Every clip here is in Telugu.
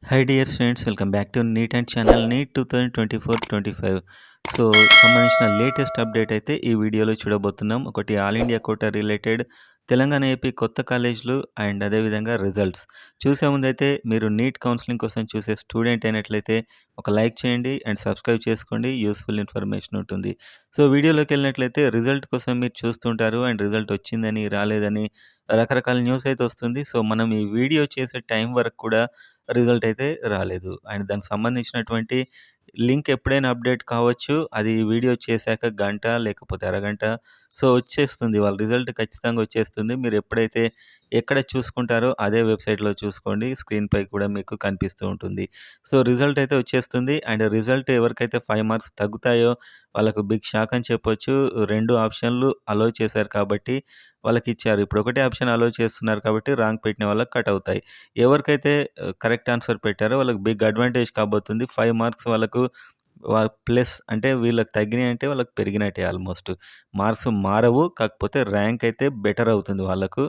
High dear students, welcome back to NEET and channel NEET 2024-25. So సంబంధించిన లేటెస్ట్ అప్డేట్ అయితే ఈ వీడియోలో చూడబోతున్నాం. ఒకటి all India quota related, Telangana AP కొత్త కాలేజ్లు అండ్ అదేవిధంగా రిజల్ట్స్. చూసే ముందైతే మీరు నీట్ కౌన్సిలింగ్ కోసం చూసే స్టూడెంట్ అయినట్లయితే ఒక లైక్ చేయండి అండ్ సబ్స్క్రైబ్ చేసుకోండి. యూస్ఫుల్ ఇన్ఫర్మేషన్ ఉంటుంది. సో వీడియోలోకి వెళ్ళినట్లయితే రిజల్ట్ కోసం మీరు చూస్తుంటారు అండ్ రిజల్ట్ వచ్చిందని రాలేదని రకరకాల న్యూస్ అయితే వస్తుంది. సో మనం ఈ వీడియో చేసే టైం వరకు కూడా రిజల్ట్ అయితే రాలేదు. అండ్ దానికి సంబంధించినటువంటి లింక్ ఎప్పుడైనా అప్డేట్ కావచ్చు. అది వీడియో చేశాక గంట లేకపోతే అరగంట సో వచ్చేస్తుంది. వాళ్ళ రిజల్ట్ ఖచ్చితంగా వచ్చేస్తుంది. మీరు ఎప్పుడైతే ఎక్కడ చూసుకుంటారో అదే వెబ్‌సైట్‌లో చూసుకోండి. స్క్రీన్‌పై కూడా మీకు కనిపిస్తూ ఉంటుంది. సో రిజల్ట్ అయితే వచ్చేస్తుంది. అండ్ రిజల్ట్ ఎవరికైతే 5 మార్క్స్ తగ్గుతాయో వాళ్ళకు బిగ్ షాక్ అని చెప్పొచ్చు. 2 ఆప్షన్‌లు అలో చేశారు కాబట్టి వాళ్ళకిచ్చారు. ఇప్పుడు ఒకటే ఆప్షన్ అలో చేస్తున్నారు కాబట్టి రాంగ్ పెట్టిన వాళ్ళకి కట్ అవుతాయి. ఎవరికైతే కరెక్ట్ ఆన్సర్ పెట్టారో వాళ్ళకి బిగ్ అడ్వాంటేజ్ కాబోతుంది. 5 మార్క్స్ వాళ్ళకు ప్లస్ అంటే వీళ్ళకి తగ్గినాయి అంటే వాళ్ళకి పెరిగినట్టే ఆల్మోస్ట్. మార్క్స్ మారవు. కాకపోతే ర్యాంక్ అయితే బెటర్ అవుతుంది వాళ్ళకు.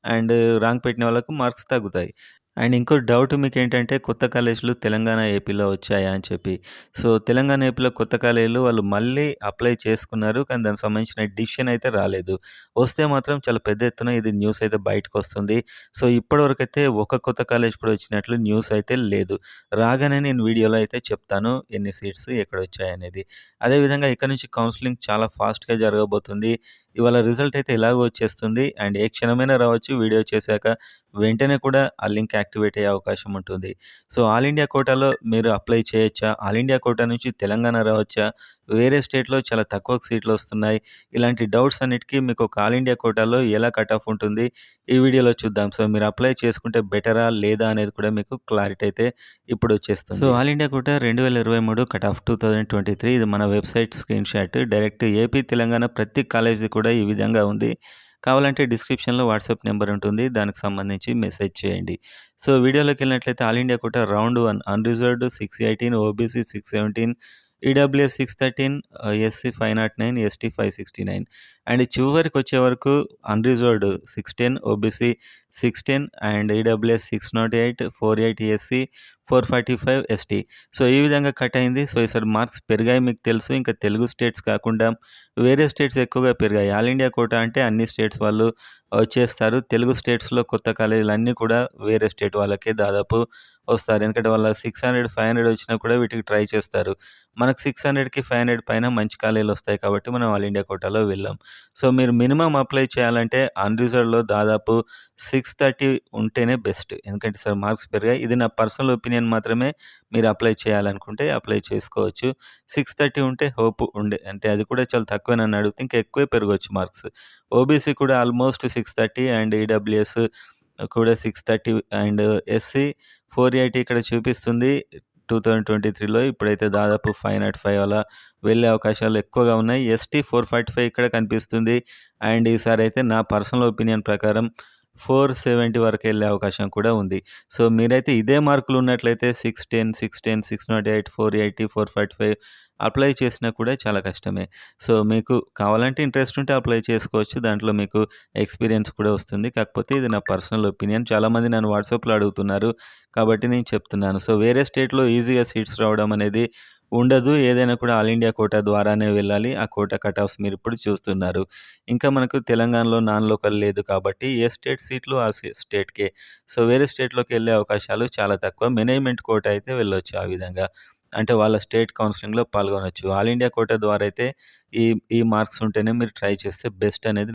అండ్ రాంగ్ పెట్టిన వాళ్ళకు మార్క్స్ తగ్గుతాయి. అండ్ ఇంకో డౌట్ మీకేంటంటే కొత్త కాలేజీలు తెలంగాణ, ఏపీలో వచ్చాయా అని చెప్పి. సో తెలంగాణ, ఏపీలో కొత్త కాలేజీలు వాళ్ళు మళ్ళీ అప్లై చేసుకున్నారు. కానీ దానికి సంబంధించిన డిసిషన్ అయితే రాలేదు. వస్తే మాత్రం చాలా పెద్ద ఎత్తున ఇది న్యూస్ అయితే బయటకొస్తుంది. సో ఇప్పటివరకైతే ఒక కొత్త కాలేజ్ కూడా వచ్చినట్లు న్యూస్ అయితే లేదు. రాగానే నేను వీడియోలో అయితే చెప్తాను ఎన్ని సీట్స్ ఎక్కడొచ్చాయనేది. అదేవిధంగా ఇక నుంచి కౌన్సిలింగ్ చాలా ఫాస్ట్‌గా జరగబోతుంది. ఇవాళ రిజల్ట్ అయితే ఎలాగో వచ్చేస్తుంది. అండ్ ఏ క్షణమైనా రావచ్చు. వీడియో చేశాక వెంటనే కూడా ఆ లింక్ యాక్టివేట్ అయ్యే అవకాశం ఉంటుంది. సో ఆల్ ఇండియా కోటాలో మీరు అప్లై చేయొచ్చా? ఆల్ ఇండియా కోటా నుంచి తెలంగాణ రావచ్చా? వేరే స్టేట్‌లో చాలా తక్కువ సీట్లు వస్తున్నాయి. ఇలాంటి డౌట్స్ అన్నిటికి మీకు ఒక ఆల్ ఇండియా కోటాలో ఎలా కట్ ఆఫ్ ఉంటుంది ఈ వీడియోలో చూద్దాం. సో మీరు అప్లై చేసుకుంటే బెటరా? లేదా? అనేది కూడా మీకు క్లారిటీ అయితే ఇప్పుడు వచ్చేస్తుంది. So all India quota 2023 cut off 2023 ఇది మన website screenshot. Direct AP, Telangana ప్రతి కాలేజ్‌ది కూడా ఈ విధంగా ఉంది. కావాలంటే డిస్క్రిప్షన్‌లో వాట్సాప్ నెంబర్ ఉంటుంది. దానికి సంబంధించి మెసేజ్ చేయండి. సో వీడియోలోకి వెళ్ళినట్లయితే all India quota round 1 unreserved 618, OBC 617, EWS 613, SC 509, ST 569. And చివరికి వచ్చే వరకు unreserved 610, OBC 610 and EWS 608, 480 SC, 445 ST. So ఈ విధంగా కట్ అయింది. సో ఈసారి మార్క్స్ పెరిగాయి మీకు తెలుసు. ఇంకా తెలుగు స్టేట్స్ కాకుండా వేరే స్టేట్స్ ఎక్కువగా పెరిగాయి. ఆల్ ఇండియా కోటా అంటే అన్ని స్టేట్స్ వాళ్ళు వచ్చేస్తారు. తెలుగు స్టేట్స్‌లో కొత్త కాలేజీలన్నీ కూడా వేరే స్టేట్ వాళ్ళకే దాదాపు వస్తారు. ఎందుకంటే వాళ్ళ 600, 500 వచ్చినా కూడా వీటికి ట్రై చేస్తారు. మనకు 600కి 500 పైన మంచి కాలేజీలు వస్తాయి కాబట్టి మనం ఆల్ ఇండియా కోటాలో వెళ్ళాం. సో మీరు మినిమమ్ అప్లై చేయాలంటే అన్‌రిజర్వ్డ్‌లో దాదాపు 630 ఉంటేనే బెస్ట్. ఎందుకంటే సార్ మార్క్స్ పెరిగాయి. ఇది నా పర్సనల్ ఒపీనియన్ మాత్రమే. మీరు అప్లై చేయాలనుకుంటే అప్లై చేసుకోవచ్చు. 630 ఉంటే హోప్ ఉండే అంటే అది కూడా చాలా తక్కువే నన్ను అడిగితే ఇంకా ఎక్కువే పెరగొచ్చు మార్క్స్. ఓబీసీ కూడా ఆల్మోస్ట్ 630 అండ్ ఈడబ్ల్యూఎస్ కూడా 630 అండ్ ఎస్సీ 480 ఇక్కడ చూపిస్తుంది 2023లో. ఇప్పుడైతే దాదాపు 505 అలా వెళ్ళే అవకాశాలు ఎక్కువగా ఉన్నాయి. ఎస్టీ 445 ఇక్కడ కనిపిస్తుంది. అండ్ ఈసారి అయితే నా పర్సనల్ ఒపీనియన్ ప్రకారం 470 వరకు వెళ్ళే అవకాశం కూడా ఉంది. సో మీరైతే ఇదే మార్కులు ఉన్నట్లయితే 610, 610, 608, 480, 445 అప్లై చేసినా కూడా చాలా కష్టమే. సో మీకు కావాలంటే ఇంట్రెస్ట్ ఉంటే అప్లై చేసుకోవచ్చు. దాంట్లో మీకు ఎక్స్‌పీరియన్స్ కూడా వస్తుంది. కాకపోతే ఇది నా పర్సనల్ ఒపీనియన్. చాలామంది నన్ను వాట్సాప్‌లో అడుగుతున్నారు. కాబట్టి నేను చెప్తున్నాను. సో వేరే స్టేట్‌లో ఈజీగా సీట్స్ రావడం అనేది ఉండదు. ఏదైనా కూడా ఆల్ ఇండియా కోటా ద్వారానే వెళ్ళాలి. ఆ కోటా కట్ ఆఫ్స్ మీరిప్పుడు చూస్తున్నారు. ఇంకా మనకు తెలంగాణలో నాన్ లోకల్ లేదు కాబట్టి ఏ స్టేట్ సీట్లు ఆ స్టేట్‌కే. సో వేరే స్టేట్‌లోకి వెళ్ళే అవకాశాలు చాలా తక్కువ. మేనేజ్మెంట్ కోటా అయితే వెళ్ళొచ్చు ఆ విధంగా. అంటే వాళ్ళ స్టేట్ కౌన్సిలింగ్‌లో పాల్గొనొచ్చు. ఆల్ ఇండియా కోటా ద్వారా అయితే ఈ ఈ మార్క్స్ ఉంటేనే మీరు ట్రై చేస్తే బెస్ట్ అనేది